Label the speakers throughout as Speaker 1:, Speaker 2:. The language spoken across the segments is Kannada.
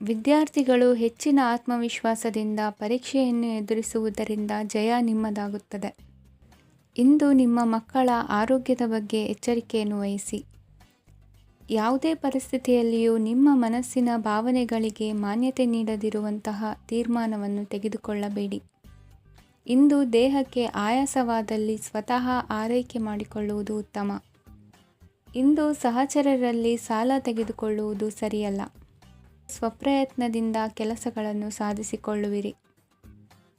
Speaker 1: ವಿದ್ಯಾರ್ಥಿಗಳು ಹೆಚ್ಚಿನ ಆತ್ಮವಿಶ್ವಾಸದಿಂದ ಪರೀಕ್ಷೆಯನ್ನು ಎದುರಿಸುವುದರಿಂದ ಜಯ ನಿಮ್ಮದಾಗುತ್ತದೆ. ಇಂದು ನಿಮ್ಮ ಮಕ್ಕಳ ಆರೋಗ್ಯದ ಬಗ್ಗೆ ಎಚ್ಚರಿಕೆಯನ್ನು ವಹಿಸಿ. ಯಾವುದೇ ಪರಿಸ್ಥಿತಿಯಲ್ಲಿಯೂ ನಿಮ್ಮ ಮನಸ್ಸಿನ ಭಾವನೆಗಳಿಗೆ ಮಾನ್ಯತೆ ನೀಡದಿರುವಂತಹ ತೀರ್ಮಾನವನ್ನು ತೆಗೆದುಕೊಳ್ಳಬೇಡಿ. ಇಂದು ದೇಹಕ್ಕೆ ಆಯಾಸವಾದಲ್ಲಿ ಸ್ವತಃ ಆರೈಕೆ ಮಾಡಿಕೊಳ್ಳುವುದು ಉತ್ತಮ. ಇಂದು ಸಹಚರರಲ್ಲಿ ಸಾಲ ತೆಗೆದುಕೊಳ್ಳುವುದು ಸರಿಯಲ್ಲ. ಸ್ವಪ್ರಯತ್ನದಿಂದ ಕೆಲಸಗಳನ್ನು ಸಾಧಿಸಿಕೊಳ್ಳುವಿರಿ.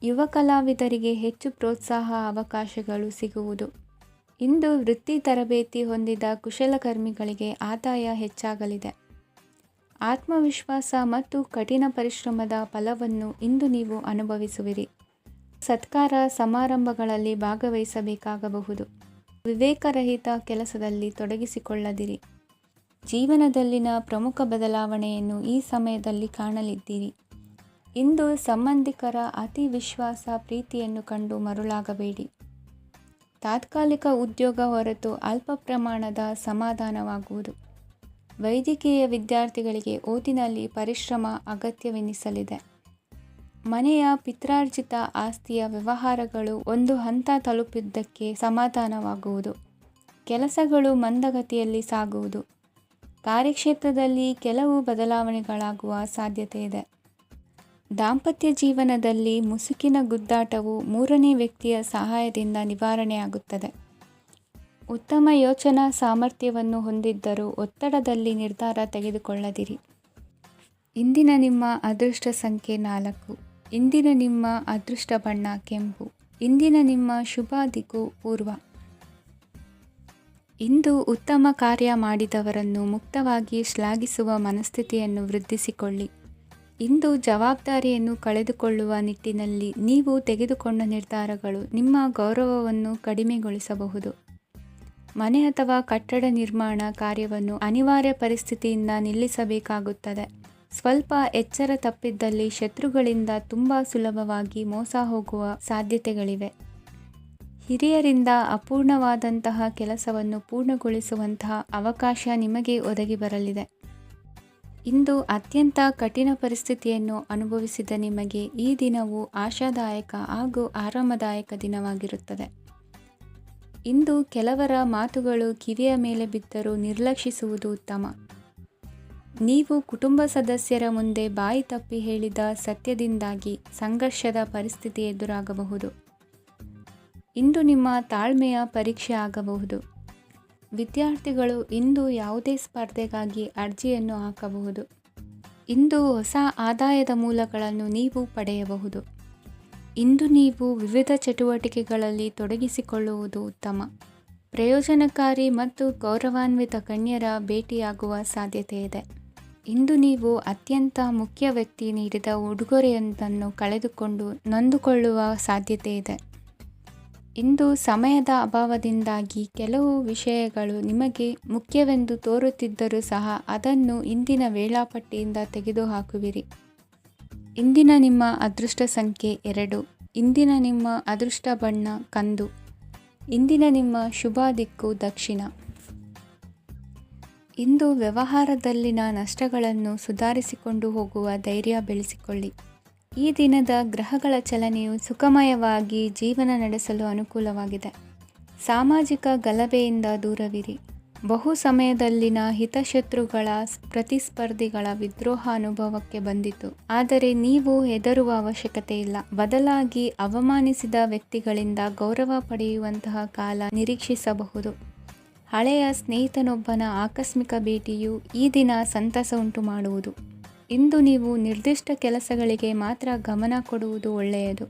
Speaker 1: ಯುವ ಕಲಾವಿದರಿಗೆ ಹೆಚ್ಚು ಪ್ರೋತ್ಸಾಹ ಅವಕಾಶಗಳು ಸಿಗುವುದು. ಇಂದು ವೃತ್ತಿ ತರಬೇತಿ ಹೊಂದಿದ ಕುಶಲಕರ್ಮಿಗಳಿಗೆ ಆದಾಯ ಹೆಚ್ಚಾಗಲಿದೆ. ಆತ್ಮವಿಶ್ವಾಸ ಮತ್ತು ಕಠಿಣ ಪರಿಶ್ರಮದ ಫಲವನ್ನು ಇಂದು ನೀವು ಅನುಭವಿಸುವಿರಿ. ಸತ್ಕಾರ ಸಮಾರಂಭಗಳಲ್ಲಿ ಭಾಗವಹಿಸಬೇಕಾಗಬಹುದು. ವಿವೇಕರಹಿತ ಕೆಲಸದಲ್ಲಿ ತೊಡಗಿಸಿಕೊಳ್ಳದಿರಿ. ಜೀವನದಲ್ಲಿನ ಪ್ರಮುಖ ಬದಲಾವಣೆಯನ್ನು ಈ ಸಮಯದಲ್ಲಿ ಕಾಣಲಿದ್ದೀರಿ. ಇಂದು ಸಂಬಂಧಿಕರ ಅತಿ ವಿಶ್ವಾಸ ಪ್ರೀತಿಯನ್ನು ಕಂಡು ಮರುಳಾಗಬೇಡಿ. ತಾತ್ಕಾಲಿಕ ಉದ್ಯೋಗ ಹೊರತು ಅಲ್ಪ ಪ್ರಮಾಣದ ಸಮಾಧಾನವಾಗುವುದು. ವೈದ್ಯಕೀಯ ವಿದ್ಯಾರ್ಥಿಗಳಿಗೆ ಓದಿನಲ್ಲಿ ಪರಿಶ್ರಮ ಅಗತ್ಯವೆನಿಸಲಿದೆ. ಮನೆಯ ಪಿತ್ರಾರ್ಜಿತ ಆಸ್ತಿಯ ವ್ಯವಹಾರಗಳು ಒಂದು ಹಂತ ತಲುಪಿದ್ದಕ್ಕೆ ಸಮಾಧಾನವಾಗುವುದು. ಕೆಲಸಗಳು ಮಂದಗತಿಯಲ್ಲಿ ಸಾಗುವುದು. ಕಾರ್ಯಕ್ಷೇತ್ರದಲ್ಲಿ ಕೆಲವು ಬದಲಾವಣೆಗಳಾಗುವ ಸಾಧ್ಯತೆ ಇದೆ. ದಾಂಪತ್ಯ ಜೀವನದಲ್ಲಿ ಮುಸುಕಿನ ಗುದ್ದಾಟವು ಮೂರನೇ ವ್ಯಕ್ತಿಯ ಸಹಾಯದಿಂದ ನಿವಾರಣೆಯಾಗುತ್ತದೆ. ಉತ್ತಮ ಯೋಚನಾ ಸಾಮರ್ಥ್ಯವನ್ನು ಹೊಂದಿದ್ದರೂ ಒತ್ತಡದಲ್ಲಿ ನಿರ್ಧಾರ ತೆಗೆದುಕೊಳ್ಳದಿರಿ. ಇಂದಿನ ನಿಮ್ಮ ಅದೃಷ್ಟ ಸಂಖ್ಯೆ 4. ಇಂದಿನ ನಿಮ್ಮ ಅದೃಷ್ಟ ಬಣ್ಣ ಕೆಂಪು. ಇಂದಿನ ನಿಮ್ಮ ಶುಭ ದಿಕ್ಕು ಪೂರ್ವ. ಇಂದು ಉತ್ತಮ ಕಾರ್ಯ ಮಾಡಿದವರನ್ನು ಮುಕ್ತವಾಗಿ ಶ್ಲಾಘಿಸುವ ಮನಸ್ಥಿತಿಯನ್ನು ವೃದ್ಧಿಸಿಕೊಳ್ಳಿ. ಇಂದು ಜವಾಬ್ದಾರಿಯನ್ನು ಕಳೆದುಕೊಳ್ಳುವ ನಿಟ್ಟಿನಲ್ಲಿ ನೀವು ತೆಗೆದುಕೊಂಡ ನಿರ್ಧಾರಗಳು ನಿಮ್ಮ ಗೌರವವನ್ನು ಕಡಿಮೆಗೊಳಿಸಬಹುದು. ಮನೆ ಅಥವಾ ಕಟ್ಟಡ ನಿರ್ಮಾಣ ಕಾರ್ಯವನ್ನು ಅನಿವಾರ್ಯ ಪರಿಸ್ಥಿತಿಯಿಂದ ನಿಲ್ಲಿಸಬೇಕಾಗುತ್ತದೆ. ಸ್ವಲ್ಪ ಎಚ್ಚರ ತಪ್ಪಿದ್ದಲ್ಲಿ ಶತ್ರುಗಳಿಂದ ತುಂಬ ಸುಲಭವಾಗಿ ಮೋಸ ಹೋಗುವ ಸಾಧ್ಯತೆಗಳಿವೆ. ಹಿರಿಯರಿಂದ ಅಪೂರ್ಣವಾದಂತಹ ಕೆಲಸವನ್ನು ಪೂರ್ಣಗೊಳಿಸುವಂತಹ ಅವಕಾಶ ನಿಮಗೆ ಒದಗಿ ಬರಲಿದೆ. ಇಂದು ಅತ್ಯಂತ ಕಠಿಣ ಪರಿಸ್ಥಿತಿಯನ್ನು ಅನುಭವಿಸಿದ ನಿಮಗೆ ಈ ದಿನವು ಆಶಾದಾಯಕ ಹಾಗೂ ಆರಾಮದಾಯಕ ದಿನವಾಗಿರುತ್ತದೆ. ಇಂದು ಕೆಲವರ ಮಾತುಗಳು ಕಿವಿಯ ಮೇಲೆ ಬಿದ್ದರೂ ನಿರ್ಲಕ್ಷಿಸುವುದು ಉತ್ತಮ. ನೀವು ಕುಟುಂಬ ಸದಸ್ಯರ ಮುಂದೆ ಬಾಯಿ ತಪ್ಪಿ ಹೇಳಿದ ಸತ್ಯದಿಂದಾಗಿ ಸಂಘರ್ಷದ ಪರಿಸ್ಥಿತಿ ಎದುರಾಗಬಹುದು. ಇಂದು ನಿಮ್ಮ ತಾಳ್ಮೆಯ ಪರೀಕ್ಷೆ ಆಗಬಹುದು. ವಿದ್ಯಾರ್ಥಿಗಳು ಇಂದು ಯಾವುದೇ ಸ್ಪರ್ಧೆಗಾಗಿ ಅರ್ಜಿಯನ್ನು ಹಾಕಬಹುದು. ಇಂದು ಹೊಸ ಆದಾಯದ ಮೂಲಗಳನ್ನು ನೀವು ಪಡೆಯಬಹುದು. ಇಂದು ನೀವು ವಿವಿಧ ಚಟುವಟಿಕೆಗಳಲ್ಲಿ ತೊಡಗಿಸಿಕೊಳ್ಳುವುದು ಉತ್ತಮ. ಪ್ರಯೋಜನಕಾರಿ ಮತ್ತು ಗೌರವಾನ್ವಿತ ಗಣ್ಯರ ಭೇಟಿಯಾಗುವ ಸಾಧ್ಯತೆ ಇದೆ. ಇಂದು ನೀವು ಅತ್ಯಂತ ಮುಖ್ಯ ವ್ಯಕ್ತಿ ನೀಡಿದ ಉಡುಗೊರೆಯೊಂದನ್ನು ಕಳೆದುಕೊಂಡು ನೊಂದುಕೊಳ್ಳುವ ಸಾಧ್ಯತೆ ಇದೆ. ಇಂದು ಸಮಯದ ಅಭಾವದಿಂದಾಗಿ ಕೆಲವು ವಿಷಯಗಳು ನಿಮಗೆ ಮುಖ್ಯವೆಂದು ತೋರುತ್ತಿದ್ದರೂ ಸಹ ಅದನ್ನು ಇಂದಿನ ವೇಳಾಪಟ್ಟಿಯಿಂದ ತೆಗೆದುಹಾಕುವಿರಿ. ಇಂದಿನ ನಿಮ್ಮ ಅದೃಷ್ಟ ಸಂಖ್ಯೆ 2. ಇಂದಿನ ನಿಮ್ಮ ಅದೃಷ್ಟ ಬಣ್ಣ ಕಂದು. ಇಂದಿನ ನಿಮ್ಮ ಶುಭ ದಿಕ್ಕು ದಕ್ಷಿಣ. ಇಂದು ವ್ಯವಹಾರದಲ್ಲಿನ ನಷ್ಟಗಳನ್ನು ಸುಧಾರಿಸಿಕೊಂಡು ಹೋಗುವ ಧೈರ್ಯ ಬೆಳೆಸಿಕೊಳ್ಳಿ. ಈ ದಿನದ ಗ್ರಹಗಳ ಚಲನೆಯು ಸುಖಮಯವಾಗಿ ಜೀವನ ನಡೆಸಲು ಅನುಕೂಲವಾಗಿದೆ. ಸಾಮಾಜಿಕ ಗಲಭೆಯಿಂದ ದೂರವಿರಿ. ಬಹು ಸಮಯದಲ್ಲಿನ ಹಿತಶತ್ರುಗಳ ಪ್ರತಿಸ್ಪರ್ಧಿಗಳ ವಿದ್ರೋಹ ಅನುಭವಕ್ಕೆ ಬಂದಿತು. ಆದರೆ ನೀವು ಹೆದರುವ ಅವಶ್ಯಕತೆ ಇಲ್ಲ. ಬದಲಾಗಿ ಅವಮಾನಿಸಿದ ವ್ಯಕ್ತಿಗಳಿಂದ ಗೌರವ ಪಡೆಯುವಂತಹ ಕಾಲ ನಿರೀಕ್ಷಿಸಬಹುದು. ಹಳೆಯ ಸ್ನೇಹಿತನೊಬ್ಬನ ಆಕಸ್ಮಿಕ ಭೇಟಿಯು ಈ ದಿನ ಸಂತಸ ಉಂಟು ಮಾಡುವುದು. ಇಂದು ನೀವು ನಿರ್ದಿಷ್ಟ ಕೆಲಸಗಳಿಗೆ ಮಾತ್ರ ಗಮನ ಕೊಡುವುದು ಒಳ್ಳೆಯದು.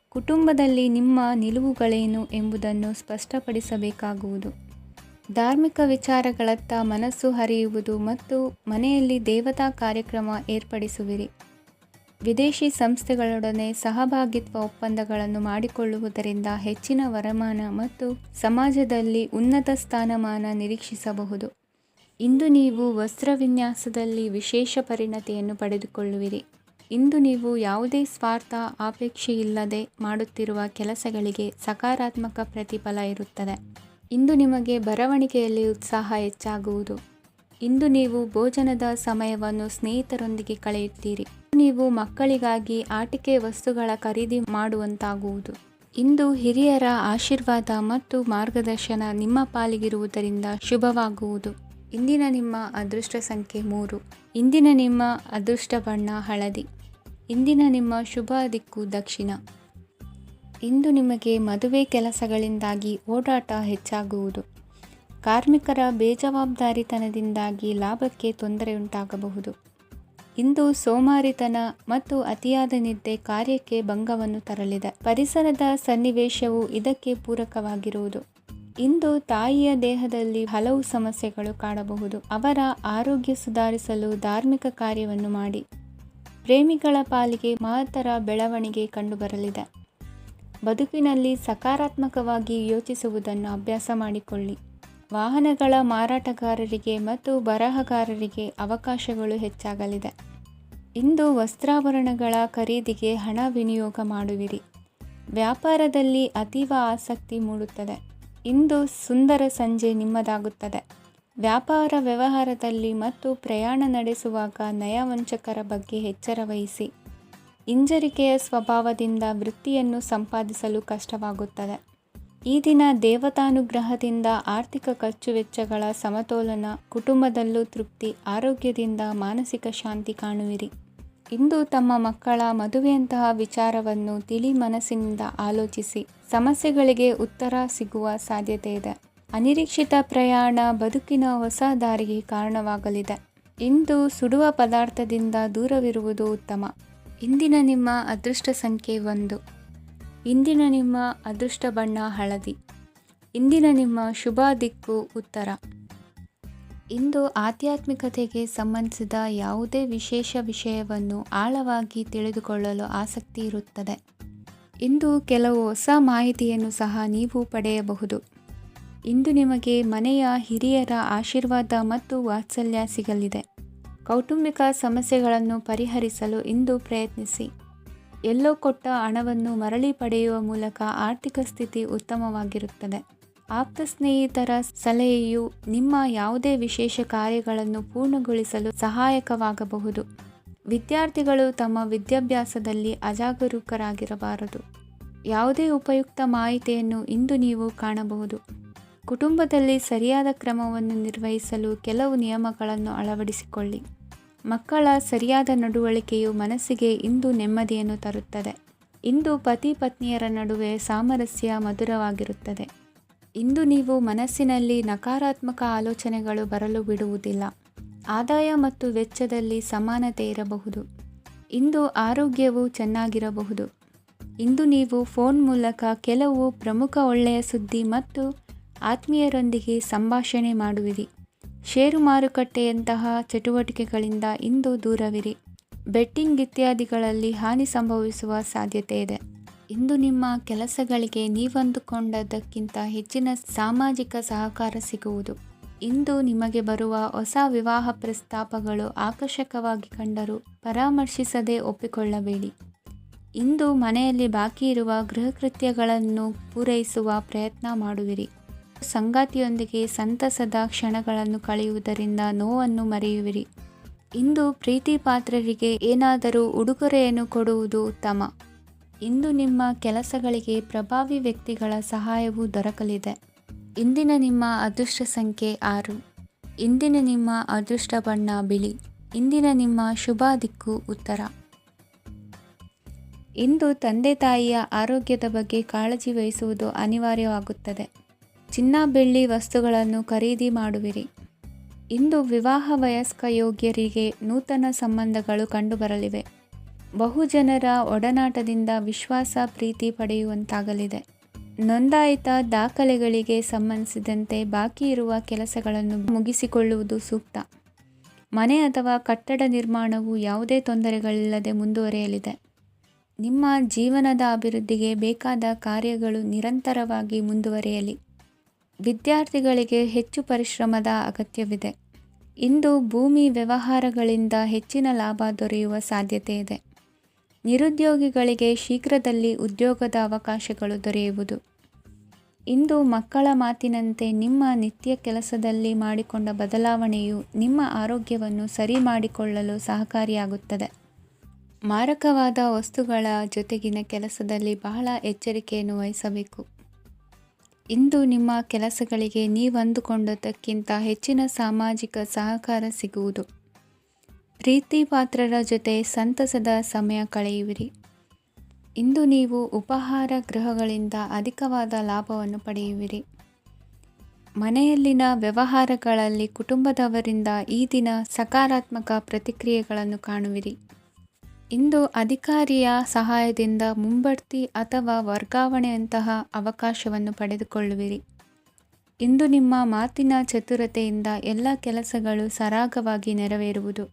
Speaker 1: ಕುಟುಂಬದಲ್ಲಿ ನಿಮ್ಮ ನಿಲುವುಗಳೇನು ಎಂಬುದನ್ನು ಸ್ಪಷ್ಟಪಡಿಸಬೇಕಾಗುವುದು. ಧಾರ್ಮಿಕ ವಿಚಾರಗಳತ್ತ ಮನಸ್ಸು ಹರಿಯುವುದು ಮತ್ತು ಮನೆಯಲ್ಲಿ ದೇವತಾ ಕಾರ್ಯಕ್ರಮ ಏರ್ಪಡಿಸುವಿರಿ. ವಿದೇಶಿ ಸಂಸ್ಥೆಗಳೊಡನೆ ಸಹಭಾಗಿತ್ವ ಒಪ್ಪಂದಗಳನ್ನು ಮಾಡಿಕೊಳ್ಳುವುದರಿಂದ ಹೆಚ್ಚಿನ ವರಮಾನ ಮತ್ತು ಸಮಾಜದಲ್ಲಿ ಉನ್ನತ ಸ್ಥಾನಮಾನ ನಿರೀಕ್ಷಿಸಬಹುದು. ಇಂದು ನೀವು ವಸ್ತ್ರವಿನ್ಯಾಸದಲ್ಲಿ ವಿಶೇಷ ಪರಿಣತಿಯನ್ನು ಪಡೆದುಕೊಳ್ಳುವಿರಿ. ಇಂದು ನೀವು ಯಾವುದೇ ಸ್ವಾರ್ಥ ಅಪೇಕ್ಷೆಯಿಲ್ಲದೆ ಮಾಡುತ್ತಿರುವ ಕೆಲಸಗಳಿಗೆ ಸಕಾರಾತ್ಮಕ ಪ್ರತಿಫಲ ಇರುತ್ತದೆ. ಇಂದು ನಿಮಗೆ ಬರವಣಿಗೆಯಲ್ಲಿ ಉತ್ಸಾಹ ಹೆಚ್ಚಾಗುವುದು. ಇಂದು ನೀವು ಭೋಜನದ ಸಮಯವನ್ನು ಸ್ನೇಹಿತರೊಂದಿಗೆ ಕಳೆಯುತ್ತೀರಿ. ನೀವು ಮಕ್ಕಳಿಗಾಗಿ ಆಟಿಕೆ ವಸ್ತುಗಳ ಖರೀದಿ ಮಾಡುವಂತಾಗುವುದು. ಇಂದು ಹಿರಿಯರ ಆಶೀರ್ವಾದ ಮತ್ತು ಮಾರ್ಗದರ್ಶನ ನಿಮ್ಮ ಪಾಲಿಗಿರುವುದರಿಂದ ಶುಭವಾಗುವುದು. ಇಂದಿನ ನಿಮ್ಮ ಅದೃಷ್ಟ ಸಂಖ್ಯೆ 3. ಇಂದಿನ ನಿಮ್ಮ ಅದೃಷ್ಟ ಬಣ್ಣ ಹಳದಿ. ಇಂದಿನ ನಿಮ್ಮ ಶುಭ ದಿಕ್ಕು ದಕ್ಷಿಣ. ಇಂದು ನಿಮಗೆ ಮದುವೆ ಕೆಲಸಗಳಿಂದಾಗಿ ಓಡಾಟ ಹೆಚ್ಚಾಗುವುದು. ಕಾರ್ಮಿಕರ ಬೇಜವಾಬ್ದಾರಿತನದಿಂದಾಗಿ ಲಾಭಕ್ಕೆ ತೊಂದರೆಯುಂಟಾಗಬಹುದು. ಇಂದು ಸೋಮಾರಿತನ ಮತ್ತು ಅತಿಯಾದ ನಿದ್ದೆ ಕಾರ್ಯಕ್ಕೆ ಭಂಗವನ್ನು ತರಲಿದೆ. ಪರಿಸರದ ಸನ್ನಿವೇಶವು ಇದಕ್ಕೆ ಪೂರಕವಾಗಿರುವುದು. ಇಂದು ತಾಯಿಯ ದೇಹದಲ್ಲಿ ಹಲವು ಸಮಸ್ಯೆಗಳು ಕಾಡಬಹುದು. ಅವರ ಆರೋಗ್ಯ ಸುಧಾರಿಸಲು ಧಾರ್ಮಿಕ ಕಾರ್ಯವನ್ನು ಮಾಡಿ. ಪ್ರೇಮಿಗಳ ಪಾಲಿಗೆ ಮಹತ್ತರ ಬೆಳವಣಿಗೆ ಕಂಡುಬರಲಿದೆ. ಬದುಕಿನಲ್ಲಿ ಸಕಾರಾತ್ಮಕವಾಗಿ ಯೋಚಿಸುವುದನ್ನು ಅಭ್ಯಾಸ ಮಾಡಿಕೊಳ್ಳಿ. ವಾಹನಗಳ ಮಾರಾಟಗಾರರಿಗೆ ಮತ್ತು ಬರಹಗಾರರಿಗೆ ಅವಕಾಶಗಳು ಹೆಚ್ಚಾಗಲಿದೆ. ಇಂದು ವಸ್ತ್ರಾಭರಣಗಳ ಖರೀದಿಗೆ ಹಣ ವಿನಿಯೋಗ ಮಾಡುವಿರಿ. ವ್ಯಾಪಾರದಲ್ಲಿ ಅತೀವ ಆಸಕ್ತಿ ಮೂಡುತ್ತದೆ. ಇಂದು ಸುಂದರ ಸಂಜೆ ನಿಮ್ಮದಾಗುತ್ತದೆ. ವ್ಯಾಪಾರ ವ್ಯವಹಾರದಲ್ಲಿ ಮತ್ತು ಪ್ರಯಾಣ ನಡೆಸುವಾಗ ನಯವಂಚಕರ ಬಗ್ಗೆ ಎಚ್ಚರ ವಹಿಸಿ. ಹಿಂಜರಿಕೆಯ ಸ್ವಭಾವದಿಂದ ವೃತ್ತಿಯನ್ನು ಸಂಪಾದಿಸಲು ಕಷ್ಟವಾಗುತ್ತದೆ. ಈ ದಿನ ದೇವತಾನುಗ್ರಹದಿಂದ ಆರ್ಥಿಕ ಖರ್ಚು ವೆಚ್ಚಗಳ ಸಮತೋಲನ, ಕುಟುಂಬದಲ್ಲೂ ತೃಪ್ತಿ, ಆರೋಗ್ಯದಿಂದ ಮಾನಸಿಕ ಶಾಂತಿ ಕಾಣುವಿರಿ. ಇಂದು ತಮ್ಮ ಮಕ್ಕಳ ಮದುವೆಯಂತಹ ವಿಚಾರವನ್ನು ತಿಳಿ ಮನಸ್ಸಿನಿಂದ ಆಲೋಚಿಸಿ. ಸಮಸ್ಯೆಗಳಿಗೆ ಉತ್ತರ ಸಿಗುವ ಸಾಧ್ಯತೆ ಇದೆ. ಅನಿರೀಕ್ಷಿತ ಪ್ರಯಾಣ ಬದುಕಿನ ಹೊಸ ದಾರಿಗೆ ಕಾರಣವಾಗಲಿದೆ. ಇಂದು ಸುಡುವ ಪದಾರ್ಥದಿಂದ ದೂರವಿರುವುದು ಉತ್ತಮ. ಇಂದಿನ ನಿಮ್ಮ ಅದೃಷ್ಟ ಸಂಖ್ಯೆ 1. ಇಂದಿನ ನಿಮ್ಮ ಅದೃಷ್ಟ ಬಣ್ಣ ಹಳದಿ. ಇಂದಿನ ನಿಮ್ಮ ಶುಭ ದಿಕ್ಕು ಉತ್ತರ. ಇಂದು ಆಧ್ಯಾತ್ಮಿಕತೆಗೆ ಸಂಬಂಧಿಸಿದ ಯಾವುದೇ ವಿಶೇಷ ವಿಷಯವನ್ನು ಆಳವಾಗಿ ತಿಳಿದುಕೊಳ್ಳಲು ಆಸಕ್ತಿ ಇರುತ್ತದೆ. ಇಂದು ಕೆಲವು ಹೊಸ ಮಾಹಿತಿಯನ್ನು ಸಹ ನೀವು ಪಡೆಯಬಹುದು. ಇಂದು ನಿಮಗೆ ಮನೆಯ ಹಿರಿಯರ ಆಶೀರ್ವಾದ ಮತ್ತು ವಾತ್ಸಲ್ಯ ಸಿಗಲಿದೆ. ಕೌಟುಂಬಿಕ ಸಮಸ್ಯೆಗಳನ್ನು ಪರಿಹರಿಸಲು ಇಂದು ಪ್ರಯತ್ನಿಸಿ. ಎಲ್ಲೋ ಕೊಟ್ಟ ಹಣವನ್ನು ಮರಳಿ ಪಡೆಯುವ ಮೂಲಕ ಆರ್ಥಿಕ ಸ್ಥಿತಿ ಉತ್ತಮವಾಗಿರುತ್ತದೆ. ಆಪ್ತ ಸ್ನೇಹಿತರ ಸಲಹೆಯು ನಿಮ್ಮ ಯಾವುದೇ ವಿಶೇಷ ಕಾರ್ಯಗಳನ್ನು ಪೂರ್ಣಗೊಳಿಸಲು ಸಹಾಯಕವಾಗಬಹುದು. ವಿದ್ಯಾರ್ಥಿಗಳು ತಮ್ಮ ವಿದ್ಯಾಭ್ಯಾಸದಲ್ಲಿ ಅಜಾಗರೂಕರಾಗಿರಬಾರದು. ಯಾವುದೇ ಉಪಯುಕ್ತ ಮಾಹಿತಿಯನ್ನು ಇಂದು ನೀವು ಕಾಣಬಹುದು. ಕುಟುಂಬದಲ್ಲಿ ಸರಿಯಾದ ಕ್ರಮವನ್ನು ನಿರ್ವಹಿಸಲು ಕೆಲವು ನಿಯಮಗಳನ್ನು ಅಳವಡಿಸಿಕೊಳ್ಳಿ. ಮಕ್ಕಳ ಸರಿಯಾದ ನಡವಳಿಕೆಯು ಮನಸ್ಸಿಗೆ ಇಂದು ನೆಮ್ಮದಿಯನ್ನು ತರುತ್ತದೆ. ಇಂದು ಪತಿ ಪತ್ನಿಯರ ನಡುವೆ ಸಾಮರಸ್ಯ ಮಧುರವಾಗಿರುತ್ತದೆ. ಇಂದು ನೀವು ಮನಸ್ಸಿನಲ್ಲಿ ನಕಾರಾತ್ಮಕ ಆಲೋಚನೆಗಳು ಬರಲು ಬಿಡುವುದಿಲ್ಲ. ಆದಾಯ ಮತ್ತು ವೆಚ್ಚದಲ್ಲಿ ಸಮಾನತೆ ಇರಬಹುದು. ಇಂದು ಆರೋಗ್ಯವು ಚೆನ್ನಾಗಿರಬಹುದು. ಇಂದು ನೀವು ಫೋನ್ ಮೂಲಕ ಕೆಲವು ಪ್ರಮುಖ ಒಳ್ಳೆಯ ಸುದ್ದಿ ಮತ್ತು ಆತ್ಮೀಯರೊಂದಿಗೆ ಸಂಭಾಷಣೆ ಮಾಡುವಿರಿ. ಷೇರು ಮಾರುಕಟ್ಟೆಯಂತಹ ಚಟುವಟಿಕೆಗಳಿಂದ ಇಂದು ದೂರವಿರಿ. ಬೆಟ್ಟಿಂಗ್ ಇತ್ಯಾದಿಗಳಲ್ಲಿ ಹಾನಿ ಸಂಭವಿಸುವ ಸಾಧ್ಯತೆ ಇದೆ. ಇಂದು ನಿಮ್ಮ ಕೆಲಸಗಳಿಗೆ ನೀವಂದುಕೊಂಡದ್ದಕ್ಕಿಂತ ಹೆಚ್ಚಿನ ಸಾಮಾಜಿಕ ಸಹಕಾರ ಸಿಗುವುದು. ಇಂದು ನಿಮಗೆ ಬರುವ ಹೊಸ ವಿವಾಹ ಪ್ರಸ್ತಾಪಗಳು ಆಕರ್ಷಕವಾಗಿ ಕಂಡರೂ ಪರಾಮರ್ಶಿಸದೆ ಒಪ್ಪಿಕೊಳ್ಳಬೇಡಿ. ಇಂದು ಮನೆಯಲ್ಲಿ ಬಾಕಿ ಇರುವ ಗೃಹಕೃತ್ಯಗಳನ್ನು ಪೂರೈಸುವ ಪ್ರಯತ್ನ ಮಾಡುವಿರಿ. ಸಂಗಾತಿಯೊಂದಿಗೆ ಸಂತಸದ ಕ್ಷಣಗಳನ್ನು ಕಳೆಯುವುದರಿಂದ ನೋವನ್ನು ಮರೆಯುವಿರಿ. ಇಂದು ಪ್ರೀತಿ ಪಾತ್ರರಿಗೆ ಏನಾದರೂ ಉಡುಗೊರೆಯನ್ನು ಕೊಡುವುದು ಉತ್ತಮ. ಇಂದು ನಿಮ್ಮ ಕೆಲಸಗಳಿಗೆ ಪ್ರಭಾವಿ ವ್ಯಕ್ತಿಗಳ ಸಹಾಯವು ದೊರಕಲಿದೆ. ಇಂದಿನ ನಿಮ್ಮ ಅದೃಷ್ಟ ಸಂಖ್ಯೆ 6. ಇಂದಿನ ನಿಮ್ಮ ಅದೃಷ್ಟ ಬಣ್ಣ ಬಿಳಿ. ಇಂದಿನ ನಿಮ್ಮ ಶುಭ ದಿಕ್ಕು ಉತ್ತರ. ಇಂದು ತಂದೆ ತಾಯಿಯ ಆರೋಗ್ಯದ ಬಗ್ಗೆ ಕಾಳಜಿ ವಹಿಸುವುದು ಅನಿವಾರ್ಯವಾಗುತ್ತದೆ. ಚಿನ್ನ ಬೆಳ್ಳಿ ವಸ್ತುಗಳನ್ನು ಖರೀದಿ ಮಾಡುವಿರಿ. ಇಂದು ವಿವಾಹ ವಯಸ್ಕ ಯೋಗ್ಯರಿಗೆ ನೂತನ ಸಂಬಂಧಗಳು ಕಂಡುಬರಲಿವೆ. ಬಹುಜನರ ಒಡನಾಟದಿಂದ ವಿಶ್ವಾಸ ಪ್ರೀತಿ ಪಡೆಯುವಂತಾಗಲಿದೆ. ನೋಂದಾಯಿತ ದಾಖಲೆಗಳಿಗೆ ಸಂಬಂಧಿಸಿದಂತೆ ಬಾಕಿ ಇರುವ ಕೆಲಸಗಳನ್ನು ಮುಗಿಸಿಕೊಳ್ಳುವುದು ಸೂಕ್ತ. ಮನೆ ಅಥವಾ ಕಟ್ಟಡ ನಿರ್ಮಾಣವು ಯಾವುದೇ ತೊಂದರೆಗಳಿಲ್ಲದೆ ಮುಂದುವರಿಯಲಿದೆ. ನಿಮ್ಮ ಜೀವನದ ಅಭಿವೃದ್ಧಿಗೆ ಬೇಕಾದ ಕಾರ್ಯಗಳು ನಿರಂತರವಾಗಿ ಮುಂದುವರಿಯಲಿ. ವಿದ್ಯಾರ್ಥಿಗಳಿಗೆ ಹೆಚ್ಚು ಪರಿಶ್ರಮದ ಅಗತ್ಯವಿದೆ. ಇಂದು ಭೂಮಿ ವ್ಯವಹಾರಗಳಿಂದ ಹೆಚ್ಚಿನ ಲಾಭ ದೊರೆಯುವ ಸಾಧ್ಯತೆ ಇದೆ. ನಿರುದ್ಯೋಗಿಗಳಿಗೆ ಶೀಘ್ರದಲ್ಲಿ ಉದ್ಯೋಗದ ಅವಕಾಶಗಳು ದೊರೆಯುವುದು. ಇಂದು ಮಕ್ಕಳ ಮಾತಿನಂತೆ ನಿಮ್ಮ ನಿತ್ಯ ಕೆಲಸದಲ್ಲಿ ಮಾಡಿಕೊಂಡ ಬದಲಾವಣೆಯು ನಿಮ್ಮ ಆರೋಗ್ಯವನ್ನು ಸರಿ ಮಾಡಿಕೊಳ್ಳಲು ಸಹಕಾರಿಯಾಗುತ್ತದೆ. ಮಾರಕವಾದ ವಸ್ತುಗಳ ಜೊತೆಗಿನ ಕೆಲಸದಲ್ಲಿ ಬಹಳ ಎಚ್ಚರಿಕೆಯನ್ನು ವಹಿಸಬೇಕು. ಇಂದು ನಿಮ್ಮ ಕೆಲಸಗಳಿಗೆ ನೀವಂದುಕೊಂಡದ್ದಕ್ಕಿಂತ ಹೆಚ್ಚಿನ ಸಾಮಾಜಿಕ ಸಹಕಾರ ಸಿಗುವುದು. ಪ್ರೀತಿ ಪಾತ್ರರ ಜೊತೆ ಸಂತಸದ ಸಮಯ ಕಳೆಯುವಿರಿ. ಇಂದು ನೀವು ಉಪಹಾರ ಗೃಹಗಳಿಂದ ಅಧಿಕವಾದ ಲಾಭವನ್ನು ಪಡೆಯುವಿರಿ. ಮನೆಯಲ್ಲಿನ ವ್ಯವಹಾರಗಳಲ್ಲಿ ಕುಟುಂಬದವರಿಂದ ಈ ದಿನ ಸಕಾರಾತ್ಮಕ ಪ್ರತಿಕ್ರಿಯೆಗಳನ್ನು ಕಾಣುವಿರಿ. ಇಂದು ಅಧಿಕಾರಿಯ ಸಹಾಯದಿಂದ ಮುಂಬಡ್ತಿ ಅಥವಾ ವರ್ಗಾವಣೆಯಂತಹ ಅವಕಾಶವನ್ನು ಪಡೆದುಕೊಳ್ಳುವಿರಿ. ಇಂದು ನಿಮ್ಮ ಮಾತಿನ ಚತುರತೆಯಿಂದ ಎಲ್ಲ ಕೆಲಸಗಳು ಸರಾಗವಾಗಿ ನೆರವೇರುವುದು.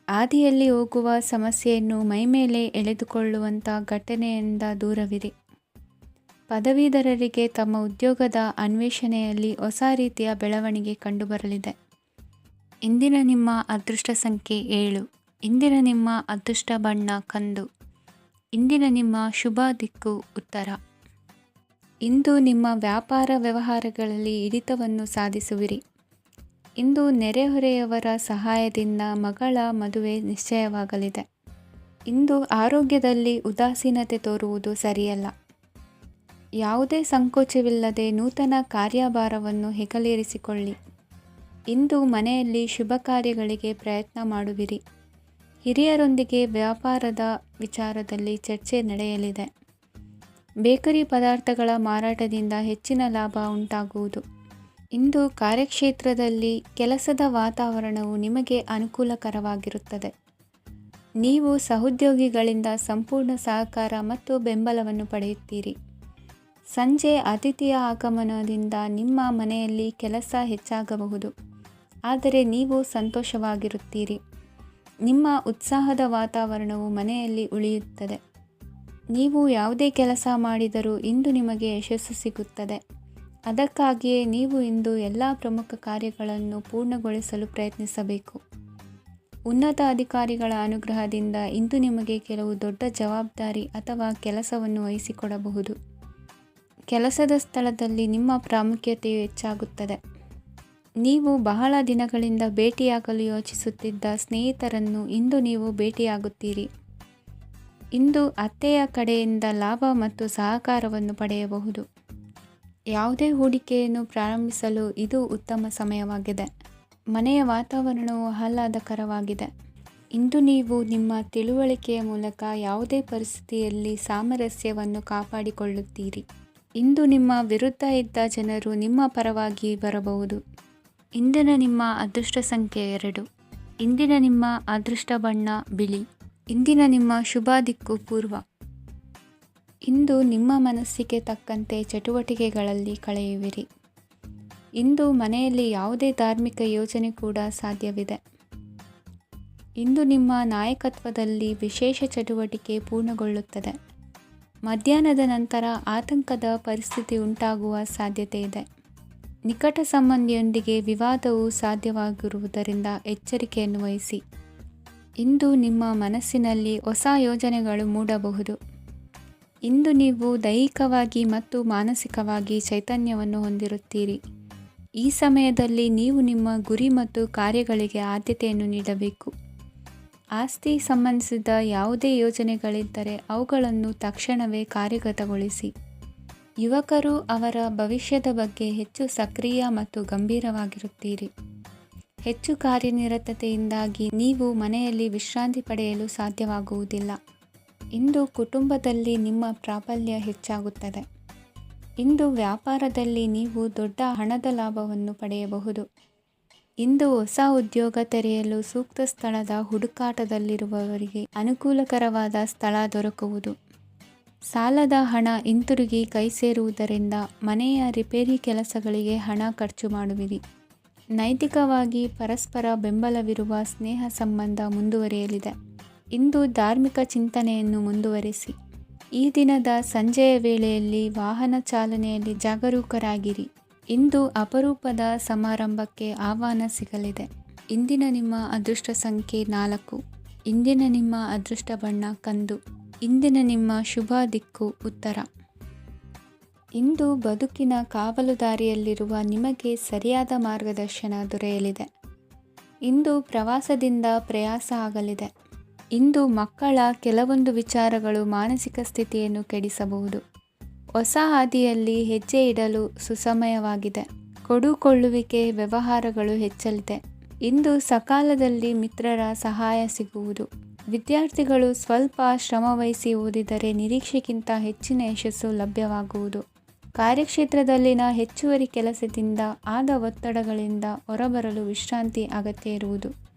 Speaker 1: ಹಾದಿಯಲ್ಲಿ ಹೋಗುವ ಸಮಸ್ಯೆಯನ್ನು ಮೈಮೇಲೆ ಎಳೆದುಕೊಳ್ಳುವಂಥ ಘಟನೆಯಿಂದ ದೂರವಿರಿ. ಪದವೀಧರರಿಗೆ ತಮ್ಮ ಉದ್ಯೋಗದ ಅನ್ವೇಷಣೆಯಲ್ಲಿ ಹೊಸ ರೀತಿಯ ಬೆಳವಣಿಗೆ ಕಂಡುಬರಲಿದೆ. ಇಂದಿನ ನಿಮ್ಮ ಅದೃಷ್ಟ ಸಂಖ್ಯೆ 7. ಇಂದಿನ ನಿಮ್ಮ ಅದೃಷ್ಟ ಬಣ್ಣ ಕಂದು. ಇಂದಿನ ನಿಮ್ಮ ಶುಭ ದಿಕ್ಕು ಉತ್ತರ. ಇಂದು ನಿಮ್ಮ ವ್ಯಾಪಾರ ವ್ಯವಹಾರಗಳಲ್ಲಿ ಹಿಡಿತವನ್ನು ಸಾಧಿಸುವಿರಿ. ಇಂದು ನೆರೆಹೊರೆಯವರ ಸಹಾಯದಿಂದ ಮಗಳ ಮದುವೆ ನಿಶ್ಚಯವಾಗಲಿದೆ. ಇಂದು ಆರೋಗ್ಯದಲ್ಲಿ ಉದಾಸೀನತೆ ತೋರುವುದು ಸರಿಯಲ್ಲ. ಯಾವುದೇ ಸಂಕೋಚವಿಲ್ಲದೆ ನೂತನ ಕಾರ್ಯಭಾರವನ್ನು ಹೆಗಲೇರಿಸಿಕೊಳ್ಳಿ. ಇಂದು ಮನೆಯಲ್ಲಿ ಶುಭ ಕಾರ್ಯಗಳಿಗೆ ಪ್ರಯತ್ನ ಮಾಡುವಿರಿ. ಹಿರಿಯರೊಂದಿಗೆ ವ್ಯಾಪಾರದ ವಿಚಾರದಲ್ಲಿ ಚರ್ಚೆ ನಡೆಯಲಿದೆ. ಬೇಕರಿ ಪದಾರ್ಥಗಳ ಮಾರಾಟದಿಂದ ಹೆಚ್ಚಿನ ಲಾಭ ಉಂಟಾಗುವುದು. ಇಂದು ಕಾರ್ಯಕ್ಷೇತ್ರದಲ್ಲಿ ಕೆಲಸದ ವಾತಾವರಣವು ನಿಮಗೆ ಅನುಕೂಲಕರವಾಗಿರುತ್ತದೆ. ನೀವು ಸಹೋದ್ಯೋಗಿಗಳಿಂದ ಸಂಪೂರ್ಣ ಸಹಕಾರ ಮತ್ತು ಬೆಂಬಲವನ್ನು ಪಡೆಯುತ್ತೀರಿ. ಸಂಜೆ ಅತಿಥಿಯ ಆಗಮನದಿಂದ ನಿಮ್ಮ ಮನೆಯಲ್ಲಿ ಕೆಲಸ ಹೆಚ್ಚಾಗಬಹುದು, ಆದರೆ ನೀವು ಸಂತೋಷವಾಗಿರುತ್ತೀರಿ. ನಿಮ್ಮ ಉತ್ಸಾಹದ ವಾತಾವರಣವು ಮನೆಯಲ್ಲಿ ಉಳಿಯುತ್ತದೆ. ನೀವು ಯಾವುದೇ ಕೆಲಸ ಮಾಡಿದರೂ ಇಂದು ನಿಮಗೆ ಯಶಸ್ಸು ಸಿಗುತ್ತದೆ. ಅದಕ್ಕಾಗಿಯೇ ನೀವು ಇಂದು ಎಲ್ಲ ಪ್ರಮುಖ ಕಾರ್ಯಗಳನ್ನು ಪೂರ್ಣಗೊಳಿಸಲು ಪ್ರಯತ್ನಿಸಬೇಕು. ಉನ್ನತ ಅಧಿಕಾರಿಗಳ ಅನುಗ್ರಹದಿಂದ ಇಂದು ನಿಮಗೆ ಕೆಲವು ದೊಡ್ಡ ಜವಾಬ್ದಾರಿ ಅಥವಾ ಕೆಲಸವನ್ನು ವಹಿಸಿಕೊಡಬಹುದು. ಕೆಲಸದ ಸ್ಥಳದಲ್ಲಿ ನಿಮ್ಮ ಪ್ರಾಮುಖ್ಯತೆಯು ಹೆಚ್ಚಾಗುತ್ತದೆ. ನೀವು ಬಹಳ ದಿನಗಳಿಂದ ಭೇಟಿಯಾಗಲು ಯೋಚಿಸುತ್ತಿದ್ದ ಸ್ನೇಹಿತರನ್ನು ಇಂದು ನೀವು ಭೇಟಿಯಾಗುತ್ತೀರಿ. ಇಂದು ಅತ್ತೆಯ ಕಡೆಯಿಂದ ಲಾಭ ಮತ್ತು ಸಹಕಾರವನ್ನು ಪಡೆಯಬಹುದು. ಯಾವುದೇ ಹೂಡಿಕೆಯನ್ನು ಪ್ರಾರಂಭಿಸಲು ಇದು ಉತ್ತಮ ಸಮಯವಾಗಿದೆ. ಮನೆಯ ವಾತಾವರಣವು ಆಹ್ಲಾದಕರವಾಗಿದೆ. ಇಂದು ನೀವು ನಿಮ್ಮ ತಿಳುವಳಿಕೆಯ ಮೂಲಕ ಯಾವುದೇ ಪರಿಸ್ಥಿತಿಯಲ್ಲಿ ಸಾಮರಸ್ಯವನ್ನು ಕಾಪಾಡಿಕೊಳ್ಳುತ್ತೀರಿ. ಇಂದು ನಿಮ್ಮ ವಿರುದ್ಧ ಇದ್ದ ಜನರು ನಿಮ್ಮ ಪರವಾಗಿ ಬರಬಹುದು. ಇಂದಿನ ನಿಮ್ಮ ಅದೃಷ್ಟ ಸಂಖ್ಯೆ 2. ಇಂದಿನ ನಿಮ್ಮ ಅದೃಷ್ಟ ಬಣ್ಣ ಬಿಳಿ. ಇಂದಿನ ನಿಮ್ಮ ಶುಭ ದಿಕ್ಕು ಪೂರ್ವ. ಇಂದು ನಿಮ್ಮ ಮನಸ್ಸಿಗೆ ತಕ್ಕಂತೆ ಚಟುವಟಿಕೆಗಳಲ್ಲಿ ಕಳೆಯುವಿರಿ. ಇಂದು ಮನೆಯಲ್ಲಿ ಯಾವುದೇ ಧಾರ್ಮಿಕ ಯೋಜನೆ ಕೂಡ ಸಾಧ್ಯವಿದೆ. ಇಂದು ನಿಮ್ಮ ನಾಯಕತ್ವದಲ್ಲಿ ವಿಶೇಷ ಚಟುವಟಿಕೆ ಪೂರ್ಣಗೊಳ್ಳುತ್ತದೆ. ಮಧ್ಯಾಹ್ನದ ನಂತರ ಆತಂಕದ ಪರಿಸ್ಥಿತಿ ಉಂಟಾಗುವ ಸಾಧ್ಯತೆ ಇದೆ. ನಿಕಟ ಸಂಬಂಧಿಯೊಂದಿಗೆ ವಿವಾದವು ಸಾಧ್ಯವಾಗಿರುವುದರಿಂದ ಎಚ್ಚರಿಕೆಯನ್ನು ವಹಿಸಿ. ಇಂದು ನಿಮ್ಮ ಮನಸ್ಸಿನಲ್ಲಿ ಹೊಸ ಯೋಜನೆಗಳು ಮೂಡಬಹುದು. ಇಂದು ನೀವು ದೈಹಿಕವಾಗಿ ಮತ್ತು ಮಾನಸಿಕವಾಗಿ ಚೈತನ್ಯವನ್ನು ಹೊಂದಿರುತ್ತೀರಿ. ಈ ಸಮಯದಲ್ಲಿ ನೀವು ನಿಮ್ಮ ಗುರಿ ಮತ್ತು ಕಾರ್ಯಗಳಿಗೆ ಆದ್ಯತೆಯನ್ನು ನೀಡಬೇಕು. ಆಸ್ತಿ ಸಂಬಂಧಿಸಿದ ಯಾವುದೇ ಯೋಜನೆಗಳಿದ್ದರೆ ಅವುಗಳನ್ನು ತಕ್ಷಣವೇ ಕಾರ್ಯಗತಗೊಳಿಸಿ. ಯುವಕರು ಅವರ ಭವಿಷ್ಯದ ಬಗ್ಗೆ ಹೆಚ್ಚು ಸಕ್ರಿಯ ಮತ್ತು ಗಂಭೀರವಾಗಿರುತ್ತೀರಿ. ಹೆಚ್ಚು ಕಾರ್ಯನಿರತತೆಯಿಂದಾಗಿ ನೀವು ಮನೆಯಲ್ಲಿ ವಿಶ್ರಾಂತಿ ಪಡೆಯಲು ಸಾಧ್ಯವಾಗುವುದಿಲ್ಲ. ಇಂದು ಕುಟುಂಬದಲ್ಲಿ ನಿಮ್ಮ ಪ್ರಾಬಲ್ಯ ಹೆಚ್ಚಾಗುತ್ತದೆ. ಇಂದು ವ್ಯಾಪಾರದಲ್ಲಿ ನೀವು ದೊಡ್ಡ ಹಣದ ಲಾಭವನ್ನು ಪಡೆಯಬಹುದು. ಇಂದು ಹೊಸ ಉದ್ಯೋಗ ತೆರೆಯಲು ಸೂಕ್ತ ಸ್ಥಳದ ಹುಡುಕಾಟದಲ್ಲಿರುವವರಿಗೆ ಅನುಕೂಲಕರವಾದ ಸ್ಥಳ ದೊರಕುವುದು. ಸಾಲದ ಹಣ ಹಿಂತಿರುಗಿ ಕೈ ಸೇರುವುದರಿಂದ ಮನೆಯ ರಿಪೇರಿ ಕೆಲಸಗಳಿಗೆ ಹಣ ಖರ್ಚು ಮಾಡುವಿರಿ. ನೈತಿಕವಾಗಿ ಪರಸ್ಪರ ಬೆಂಬಲವಿರುವ ಸ್ನೇಹ ಸಂಬಂಧ ಮುಂದುವರಿಯಲಿದೆ. ಇಂದು ಧಾರ್ಮಿಕ ಚಿಂತನೆಯನ್ನು ಮುಂದುವರಿಸಿ. ಈ ದಿನದ ಸಂಜೆಯ ವೇಳೆಯಲ್ಲಿ ವಾಹನ ಚಾಲನೆಯಲ್ಲಿ ಜಾಗರೂಕರಾಗಿರಿ. ಇಂದು ಅಪರೂಪದ ಸಮಾರಂಭಕ್ಕೆ ಆಹ್ವಾನ ಸಿಗಲಿದೆ. ಇಂದಿನ ನಿಮ್ಮ ಅದೃಷ್ಟ ಸಂಖ್ಯೆ 4. ಇಂದಿನ ನಿಮ್ಮ ಅದೃಷ್ಟ ಬಣ್ಣ ಕಂದು. ಇಂದಿನ ನಿಮ್ಮ ಶುಭ ದಿಕ್ಕು ಉತ್ತರ. ಇಂದು ಬದುಕಿನ ಕಾವಲುದಾರಿಯಲ್ಲಿರುವ ನಿಮಗೆ ಸರಿಯಾದ ಮಾರ್ಗದರ್ಶನ ದೊರೆಯಲಿದೆ. ಇಂದು ಪ್ರವಾಸದಿಂದ ಪ್ರಯಾಸ ಆಗಲಿದೆ. ಇಂದು ಮಕ್ಕಳ ಕೆಲವೊಂದು ವಿಚಾರಗಳು ಮಾನಸಿಕ ಸ್ಥಿತಿಯನ್ನು ಕೆಡಿಸಬಹುದು. ಹೊಸ ಹಾದಿಯಲ್ಲಿ ಹೆಜ್ಜೆ ಇಡಲು ಸುಸಮಯವಾಗಿದೆ. ಕೊಡುಕೊಳ್ಳುವಿಕೆ ವ್ಯವಹಾರಗಳು ಹೆಚ್ಚಲಿದೆ. ಇಂದು ಸಕಾಲದಲ್ಲಿ ಮಿತ್ರರ ಸಹಾಯ ಸಿಗುವುದು. ವಿದ್ಯಾರ್ಥಿಗಳು ಸ್ವಲ್ಪ ಶ್ರಮವಹಿಸಿ ಓದಿದರೆ ನಿರೀಕ್ಷೆಗಿಂತ ಹೆಚ್ಚಿನ ಯಶಸ್ಸು ಲಭ್ಯವಾಗುವುದು. ಕಾರ್ಯಕ್ಷೇತ್ರದಲ್ಲಿನ ಹೆಚ್ಚುವರಿ ಕೆಲಸದಿಂದ ಆದ ಒತ್ತಡಗಳಿಂದ ಹೊರಬರಲು ವಿಶ್ರಾಂತಿ ಅಗತ್ಯ ಇರುವುದು.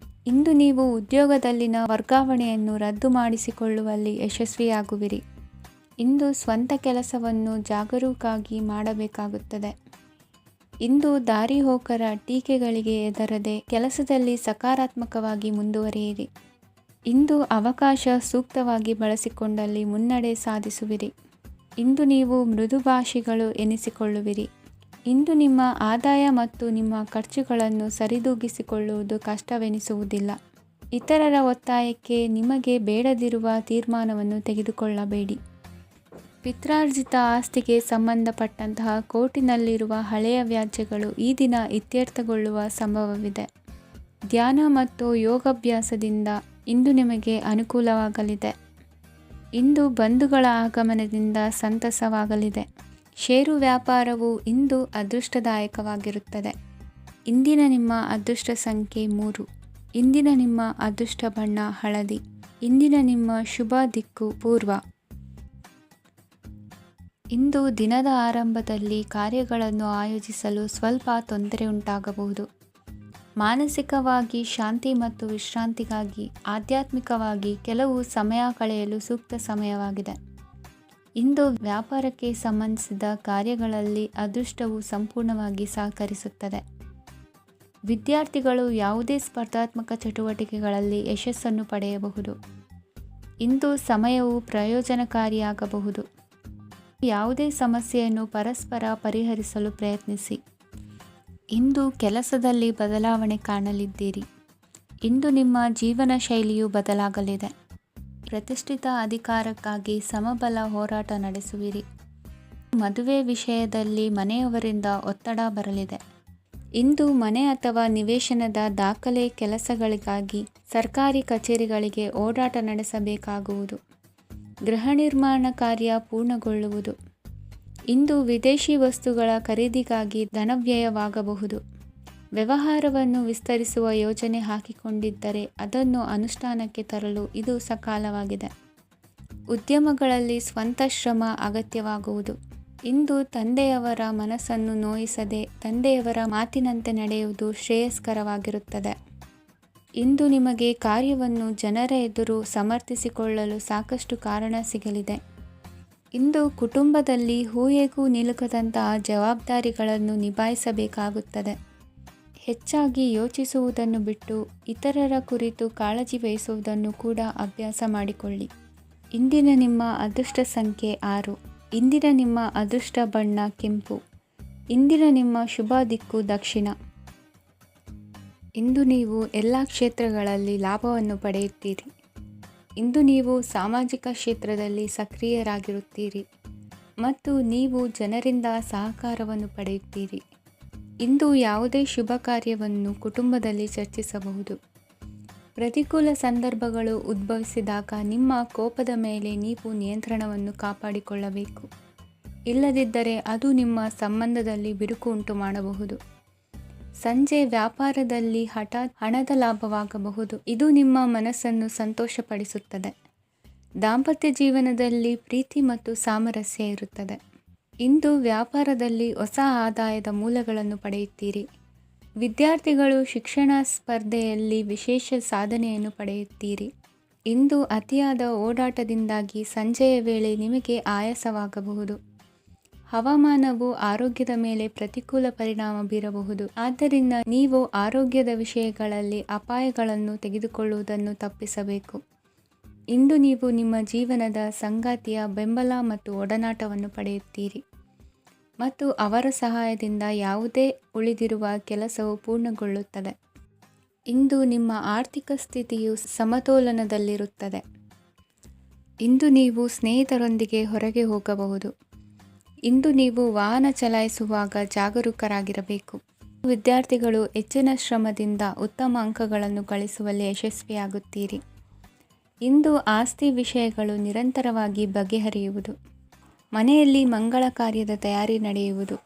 Speaker 1: ಇಂದು ನೀವು ಉದ್ಯೋಗದಲ್ಲಿನ ವರ್ಗಾವಣೆಯನ್ನು ರದ್ದು ಮಾಡಿಸಿಕೊಳ್ಳುವಲ್ಲಿ ಯಶಸ್ವಿಯಾಗುವಿರಿ. ಇಂದು ಸ್ವಂತ ಕೆಲಸವನ್ನು ಜಾಗರೂಕರಾಗಿ ಮಾಡಬೇಕಾಗುತ್ತದೆ. ಇಂದು ದಾರಿಹೋಕರ ಟೀಕೆಗಳಿಗೆ ಹೆದರದೆ ಕೆಲಸದಲ್ಲಿ ಸಕಾರಾತ್ಮಕವಾಗಿ ಮುಂದುವರಿಯಿರಿ. ಇಂದು ಅವಕಾಶ ಸೂಕ್ತವಾಗಿ ಬಳಸಿಕೊಂಡಲ್ಲಿ ಮುನ್ನಡೆ ಸಾಧಿಸುವಿರಿ. ಇಂದು ನೀವು ಮೃದುಭಾಷಿಗಳು ಎನಿಸಿಕೊಳ್ಳುವಿರಿ. ಇಂದು ನಿಮ್ಮ ಆದಾಯ ಮತ್ತು ನಿಮ್ಮ ಖರ್ಚುಗಳನ್ನು ಸರಿದೂಗಿಸಿಕೊಳ್ಳುವುದು ಕಷ್ಟವೆನಿಸುವುದಿಲ್ಲ. ಇತರರ ಒತ್ತಾಯಕ್ಕೆ ನಿಮಗೆ ಬೇಡದಿರುವ ತೀರ್ಮಾನವನ್ನು ತೆಗೆದುಕೊಳ್ಳಬೇಡಿ. ಪಿತ್ರಾರ್ಜಿತ ಆಸ್ತಿಗೆ ಸಂಬಂಧಪಟ್ಟಂತಹ ಕೋರ್ಟಿನಲ್ಲಿರುವ ಹಳೆಯ ವ್ಯಾಜ್ಯಗಳು ಈ ದಿನ ಇತ್ಯರ್ಥಗೊಳ್ಳುವ ಸಂಭವವಿದೆ. ಧ್ಯಾನ ಮತ್ತು ಯೋಗಾಭ್ಯಾಸದಿಂದ ಇಂದು ನಿಮಗೆ ಅನುಕೂಲವಾಗಲಿದೆ. ಇಂದು ಬಂಧುಗಳ ಆಗಮನದಿಂದ ಸಂತಸವಾಗಲಿದೆ. ಷೇರು ವ್ಯಾಪಾರವು ಇಂದು ಅದೃಷ್ಟದಾಯಕವಾಗಿರುತ್ತದೆ. ಇಂದಿನ ನಿಮ್ಮ ಅದೃಷ್ಟ ಸಂಖ್ಯೆ 3. ಇಂದಿನ ನಿಮ್ಮ ಅದೃಷ್ಟ ಬಣ್ಣ ಹಳದಿ. ಇಂದಿನ ನಿಮ್ಮ ಶುಭ ದಿಕ್ಕು ಪೂರ್ವ. ಇಂದು ದಿನದ ಆರಂಭದಲ್ಲಿ ಕಾರ್ಯಗಳನ್ನು ಆಯೋಜಿಸಲು ಸ್ವಲ್ಪ ತೊಂದರೆ ಉಂಟಾಗಬಹುದು. ಮಾನಸಿಕವಾಗಿ ಶಾಂತಿ ಮತ್ತು ವಿಶ್ರಾಂತಿಗಾಗಿ ಆಧ್ಯಾತ್ಮಿಕವಾಗಿ ಕೆಲವು ಸಮಯ ಕಳೆಯಲು ಸೂಕ್ತ ಸಮಯವಾಗಿದೆ. ಇಂದು ವ್ಯಾಪಾರಕ್ಕೆ ಸಂಬಂಧಿಸಿದ ಕಾರ್ಯಗಳಲ್ಲಿ ಅದೃಷ್ಟವು ಸಂಪೂರ್ಣವಾಗಿ ಸಹಕರಿಸುತ್ತದೆ. ವಿದ್ಯಾರ್ಥಿಗಳು ಯಾವುದೇ ಸ್ಪರ್ಧಾತ್ಮಕ ಚಟುವಟಿಕೆಗಳಲ್ಲಿ ಯಶಸ್ಸನ್ನು ಪಡೆಯಬಹುದು. ಇಂದು ಸಮಯವು ಪ್ರಯೋಜನಕಾರಿಯಾಗಬಹುದು. ಯಾವುದೇ ಸಮಸ್ಯೆಯನ್ನು ಪರಸ್ಪರ ಪರಿಹರಿಸಲು ಪ್ರಯತ್ನಿಸಿ. ಇಂದು ಕೆಲಸದಲ್ಲಿ ಬದಲಾವಣೆ ಕಾಣಲಿದ್ದೀರಿ. ಇಂದು ನಿಮ್ಮ ಜೀವನ ಶೈಲಿಯು ಬದಲಾಗಲಿದೆ. ಪ್ರತಿಷ್ಠಿತ ಅಧಿಕಾರಕ್ಕಾಗಿ ಸಮಬಲ ಹೋರಾಟ ನಡೆಸುವಿರಿ. ಮದುವೆ ವಿಷಯದಲ್ಲಿ ಮನೆಯವರಿಂದ ಒತ್ತಡ ಬರಲಿದೆ. ಇಂದು ಮನೆ ಅಥವಾ ನಿವೇಶನದ ದಾಖಲೆ ಕೆಲಸಗಳಿಗಾಗಿ ಸರ್ಕಾರಿ ಕಚೇರಿಗಳಿಗೆ ಓಡಾಟ ನಡೆಸಬೇಕಾಗುವುದು. ಗೃಹ ನಿರ್ಮಾಣ ಕಾರ್ಯ ಪೂರ್ಣಗೊಳ್ಳುವುದು. ಇಂದು ವಿದೇಶಿ ವಸ್ತುಗಳ ಖರೀದಿಗಾಗಿ ಧನವ್ಯಯವಾಗಬಹುದು. ವ್ಯವಹಾರವನ್ನು ವಿಸ್ತರಿಸುವ ಯೋಜನೆ ಹಾಕಿಕೊಂಡಿದ್ದರೆ ಅದನ್ನು ಅನುಷ್ಠಾನಕ್ಕೆ ತರಲು ಇದು ಸಕಾಲವಾಗಿದೆ. ಉದ್ಯಮಗಳಲ್ಲಿ ಸ್ವಂತ ಶ್ರಮ ಅಗತ್ಯವಾಗುವುದು. ಇಂದು ತಂದೆಯವರ ಮನಸ್ಸನ್ನು ನೋಯಿಸದೆ ತಂದೆಯವರ ಮಾತಿನಂತೆ ನಡೆಯುವುದು ಶ್ರೇಯಸ್ಕರವಾಗಿರುತ್ತದೆ. ಇಂದು ನಿಮಗೆ ಕಾರ್ಯವನ್ನು ಜನರ ಎದುರು ಸಮರ್ಥಿಸಿಕೊಳ್ಳಲು ಸಾಕಷ್ಟು ಕಾರಣ ಸಿಗಲಿದೆ. ಇಂದು ಕುಟುಂಬದಲ್ಲಿ ಹೂಯೆಗೂ ನಿಲುಕದಂತಹ ಜವಾಬ್ದಾರಿಗಳನ್ನು ನಿಭಾಯಿಸಬೇಕಾಗುತ್ತದೆ. ಹೆಚ್ಚಾಗಿ ಯೋಚಿಸುವುದನ್ನು ಬಿಟ್ಟು ಇತರರ ಕುರಿತು ಕಾಳಜಿ ವಹಿಸುವುದನ್ನು ಕೂಡ ಅಭ್ಯಾಸ ಮಾಡಿಕೊಳ್ಳಿ. ಇಂದಿನ ನಿಮ್ಮ ಅದೃಷ್ಟ ಸಂಖ್ಯೆ 6. ಇಂದಿನ ನಿಮ್ಮ ಅದೃಷ್ಟ ಬಣ್ಣ ಕೆಂಪು. ಇಂದಿನ ನಿಮ್ಮ ಶುಭ ದಿಕ್ಕು ದಕ್ಷಿಣ. ಇಂದು ನೀವು ಎಲ್ಲ ಕ್ಷೇತ್ರಗಳಲ್ಲಿ ಲಾಭವನ್ನು ಪಡೆಯುತ್ತೀರಿ. ಇಂದು ನೀವು ಸಾಮಾಜಿಕ ಕ್ಷೇತ್ರದಲ್ಲಿ ಸಕ್ರಿಯರಾಗಿರುತ್ತೀರಿ ಮತ್ತು ನೀವು ಜನರಿಂದ ಸಹಕಾರವನ್ನು ಪಡೆಯುತ್ತೀರಿ. ಇಂದು ಯಾವುದೇ ಶುಭ ಕಾರ್ಯವನ್ನು ಕುಟುಂಬದಲ್ಲಿ ಚರ್ಚಿಸಬಹುದು. ಪ್ರತಿಕೂಲ ಸಂದರ್ಭಗಳು ಉದ್ಭವಿಸಿದಾಗ ನಿಮ್ಮ ಕೋಪದ ಮೇಲೆ ನೀವು ನಿಯಂತ್ರಣವನ್ನು ಕಾಪಾಡಿಕೊಳ್ಳಬೇಕು. ಇಲ್ಲದಿದ್ದರೆ ಅದು ನಿಮ್ಮ ಸಂಬಂಧದಲ್ಲಿ ಬಿರುಕು ಉಂಟು ಮಾಡಬಹುದು. ಸಂಜೆ ವ್ಯಾಪಾರದಲ್ಲಿ ಹಠಾತ್ ಹಣದ ಲಾಭವಾಗಬಹುದು. ಇದು ನಿಮ್ಮ ಮನಸ್ಸನ್ನು ಸಂತೋಷಪಡಿಸುತ್ತದೆ. ದಾಂಪತ್ಯ ಜೀವನದಲ್ಲಿ ಪ್ರೀತಿ ಮತ್ತು ಸಾಮರಸ್ಯ ಇರುತ್ತದೆ. ಇಂದು ವ್ಯಾಪಾರದಲ್ಲಿ ಹೊಸ ಆದಾಯದ ಮೂಲಗಳನ್ನು ಪಡೆಯುತ್ತೀರಿ. ವಿದ್ಯಾರ್ಥಿಗಳು ಶಿಕ್ಷಣ ಸ್ಪರ್ಧೆಯಲ್ಲಿ ವಿಶೇಷ ಸಾಧನೆಯನ್ನು ಪಡೆಯುತ್ತೀರಿ. ಇಂದು ಅತಿಯಾದ ಓಡಾಟದಿಂದಾಗಿ ಸಂಜೆಯ ವೇಳೆ ನಿಮಗೆ ಆಯಾಸವಾಗಬಹುದು. ಹವಾಮಾನವು ಆರೋಗ್ಯದ ಮೇಲೆ ಪ್ರತಿಕೂಲ ಪರಿಣಾಮ ಬೀರಬಹುದು. ಆದ್ದರಿಂದ ನೀವು ಆರೋಗ್ಯದ ವಿಷಯಗಳಲ್ಲಿ ಅಪಾಯಗಳನ್ನು ತೆಗೆದುಕೊಳ್ಳುವುದನ್ನು ತಪ್ಪಿಸಬೇಕು. ಇಂದು ನೀವು ನಿಮ್ಮ ಜೀವನದ ಸಂಗಾತಿಯ ಬೆಂಬಲ ಮತ್ತು ಒಡನಾಟವನ್ನು ಪಡೆಯುತ್ತೀರಿ ಮತ್ತು ಅವರ ಸಹಾಯದಿಂದ ಯಾವುದೇ ಉಳಿದಿರುವ ಕೆಲಸವು ಪೂರ್ಣಗೊಳ್ಳುತ್ತದೆ. ಇಂದು ನಿಮ್ಮ ಆರ್ಥಿಕ ಸ್ಥಿತಿಯು ಸಮತೋಲನದಲ್ಲಿರುತ್ತದೆ. ಇಂದು ನೀವು ಸ್ನೇಹಿತರೊಂದಿಗೆ ಹೊರಗೆ ಹೋಗಬಹುದು. ಇಂದು ನೀವು ವಾಹನ ಚಲಾಯಿಸುವಾಗ ಜಾಗರೂಕರಾಗಿರಬೇಕು. ವಿದ್ಯಾರ್ಥಿಗಳು ಹೆಚ್ಚಿನ ಶ್ರಮದಿಂದ ಉತ್ತಮ ಅಂಕಗಳನ್ನು ಗಳಿಸುವಲ್ಲಿ ಯಶಸ್ವಿಯಾಗುತ್ತೀರಿ. ಇಂದು ಆಸ್ತಿ ವಿಷಯಗಳು ನಿರಂತರವಾಗಿ ಬಗೆಹರಿಯುವುದು. ಮನೆಯಲ್ಲಿ ಮಂಗಳ ಕಾರ್ಯದ ತಯಾರಿ ನಡೆಯುವುದು.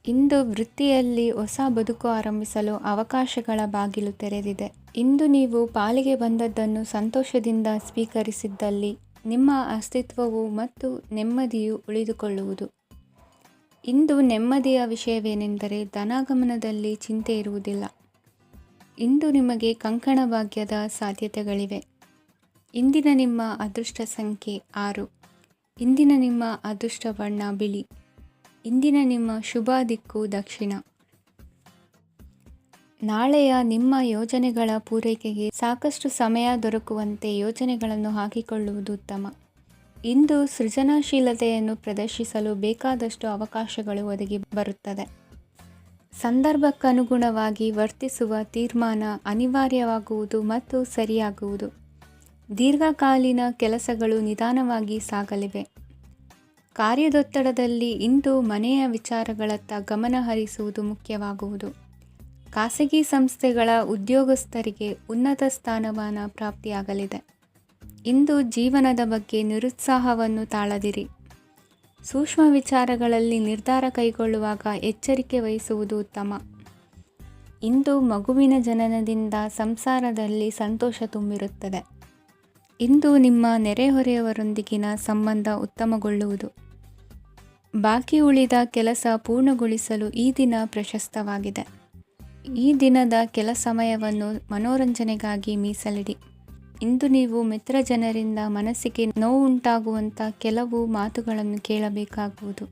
Speaker 1: ಇಂದು ವೃತ್ತಿಯಲ್ಲಿ ಹೊಸ ಬದುಕು ಆರಂಭಿಸಲು ಅವಕಾಶಗಳ ಬಾಗಿಲು ತೆರೆದಿದೆ. ಇಂದು ನೀವು ಪಾಲಿಗೆ ಬಂದದ್ದನ್ನು ಸಂತೋಷದಿಂದ ಸ್ವೀಕರಿಸಿದ್ದಲ್ಲಿ ನಿಮ್ಮ ಅಸ್ತಿತ್ವವು ಮತ್ತು ನೆಮ್ಮದಿಯು ಉಳಿದುಕೊಳ್ಳುವುದು. ಇಂದು ನೆಮ್ಮದಿಯ ವಿಷಯವೇನೆಂದರೆ ಧನಾಗಮನದಲ್ಲಿ ಚಿಂತೆ ಇರುವುದಿಲ್ಲ. ಇಂದು ನಿಮಗೆ ಕಂಕಣ ಭಾಗ್ಯದ ಸಾಧ್ಯತೆಗಳಿವೆ. ಇಂದಿನ ನಿಮ್ಮ ಅದೃಷ್ಟ ಸಂಖ್ಯೆ 6. ಇಂದಿನ ನಿಮ್ಮ ಅದೃಷ್ಟ ಬಣ್ಣ ಬಿಳಿ. ಇಂದಿನ ನಿಮ್ಮ ಶುಭ ದಿಕ್ಕು ದಕ್ಷಿಣ. ನಾಳೆಯ ನಿಮ್ಮ ಯೋಜನೆಗಳ ಪೂರೈಕೆಗೆ ಸಾಕಷ್ಟು ಸಮಯ ದೊರಕುವಂತೆ ಯೋಜನೆಗಳನ್ನು ಹಾಕಿಕೊಳ್ಳುವುದು ಉತ್ತಮ. ಇಂದು ಸೃಜನಶೀಲತೆಯನ್ನು ಪ್ರದರ್ಶಿಸಲು ಬೇಕಾದಷ್ಟು ಅವಕಾಶಗಳು ಒದಗಿ ಬರುತ್ತದೆ. ಸಂದರ್ಭಕ್ಕನುಗುಣವಾಗಿ ವರ್ತಿಸುವ ತೀರ್ಮಾನ ಅನಿವಾರ್ಯವಾಗುವುದು ಮತ್ತು ಸರಿಯಾಗುವುದು. ದೀರ್ಘಕಾಲೀನ ಕೆಲಸಗಳು ನಿಧಾನವಾಗಿ ಸಾಗಲಿವೆ. ಕಾರ್ಯದೊತ್ತಡದಲ್ಲಿ ಇಂದು ಮನೆಯ ವಿಚಾರಗಳತ್ತ ಗಮನ ಹರಿಸುವುದು ಮುಖ್ಯವಾಗುವುದು. ಖಾಸಗಿ ಸಂಸ್ಥೆಗಳ ಉದ್ಯೋಗಸ್ಥರಿಗೆ ಉನ್ನತ ಸ್ಥಾನಮಾನ ಪ್ರಾಪ್ತಿಯಾಗಲಿದೆ. ಇಂದು ಜೀವನದ ಬಗ್ಗೆ ನಿರುತ್ಸಾಹವನ್ನು ತಾಳದಿರಿ. ಸೂಕ್ಷ್ಮ ವಿಚಾರಗಳಲ್ಲಿ ನಿರ್ಧಾರ ಕೈಗೊಳ್ಳುವಾಗ ಎಚ್ಚರಿಕೆ ವಹಿಸುವುದು ಉತ್ತಮ. ಇಂದು ಮಗುವಿನ ಜನನದಿಂದ ಸಂಸಾರದಲ್ಲಿ ಸಂತೋಷ ತುಂಬಿರುತ್ತದೆ. ಇಂದು ನಿಮ್ಮ ನೆರೆಹೊರೆಯವರೊಂದಿಗಿನ ಸಂಬಂಧ ಉತ್ತಮಗೊಳ್ಳುವುದು. ಬಾಕಿ ಉಳಿದ ಕೆಲಸ ಪೂರ್ಣಗೊಳಿಸಲು ಈ ದಿನ ಪ್ರಶಸ್ತವಾಗಿದೆ. ಈ ದಿನದ ಕೆಲ ಸಮಯವನ್ನು ಮನೋರಂಜನೆಗಾಗಿ ಮೀಸಲಿಡಿ. ಇಂದು ನೀವು ಮಿತ್ರ ಜನರಿಂದ ಮನಸ್ಸಿಗೆ ನೋವುಂಟಾಗುವಂಥ ಕೆಲವು ಮಾತುಗಳನ್ನು ಕೇಳಬೇಕಾಗುವುದು.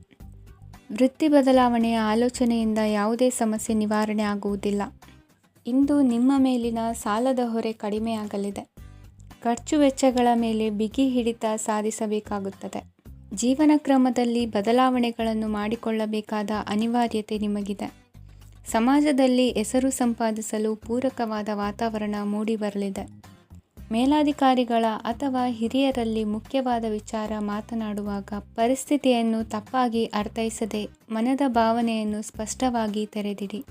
Speaker 1: ವೃತ್ತಿ ಬದಲಾವಣೆಯ ಆಲೋಚನೆಯಿಂದ ಯಾವುದೇ ಸಮಸ್ಯೆ ನಿವಾರಣೆ ಆಗುವುದಿಲ್ಲ. ಇಂದು ನಿಮ್ಮ ಮೇಲಿನ ಸಾಲದ ಹೊರೆ ಕಡಿಮೆಯಾಗಲಿದೆ. ಖರ್ಚು ವೆಚ್ಚಗಳ ಮೇಲೆ ಬಿಗಿ ಹಿಡಿತ ಸಾಧಿಸಬೇಕಾಗುತ್ತದೆ. ಜೀವನ ಕ್ರಮದಲ್ಲಿ ಬದಲಾವಣೆಗಳನ್ನು ಮಾಡಿಕೊಳ್ಳಬೇಕಾದ ಅನಿವಾರ್ಯತೆ ನಿಮಗಿದೆ. ಸಮಾಜದಲ್ಲಿ ಹೆಸರು ಸಂಪಾದಿಸಲು ಪೂರಕವಾದ ವಾತಾವರಣ ಮೂಡಿಬರಲಿದೆ. ಮೇಲಾಧಿಕಾರಿಗಳ ಅಥವಾ ಹಿರಿಯರಲ್ಲಿ ಮುಖ್ಯವಾದ ವಿಚಾರ ಮಾತನಾಡುವಾಗ ಪರಿಸ್ಥಿತಿಯನ್ನು ತಪ್ಪಾಗಿ ಅರ್ಥೈಸದೆ ಮನದ ಭಾವನೆಯನ್ನು ಸ್ಪಷ್ಟವಾಗಿ ತೆರೆದಿಡಿ.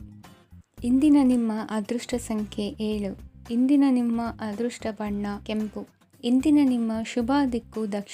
Speaker 1: ಇಂದಿನ ನಿಮ್ಮ ಅದೃಷ್ಟ ಸಂಖ್ಯೆ 7. ಇಂದಿನ ನಿಮ್ಮ ಅದೃಷ್ಟ ಬಣ್ಣ ಕೆಂಪು. ಇಂದಿನ ನಿಮ್ಮ ಶುಭ ದಿಕ್ಕು ದಕ್ಷಿಣ.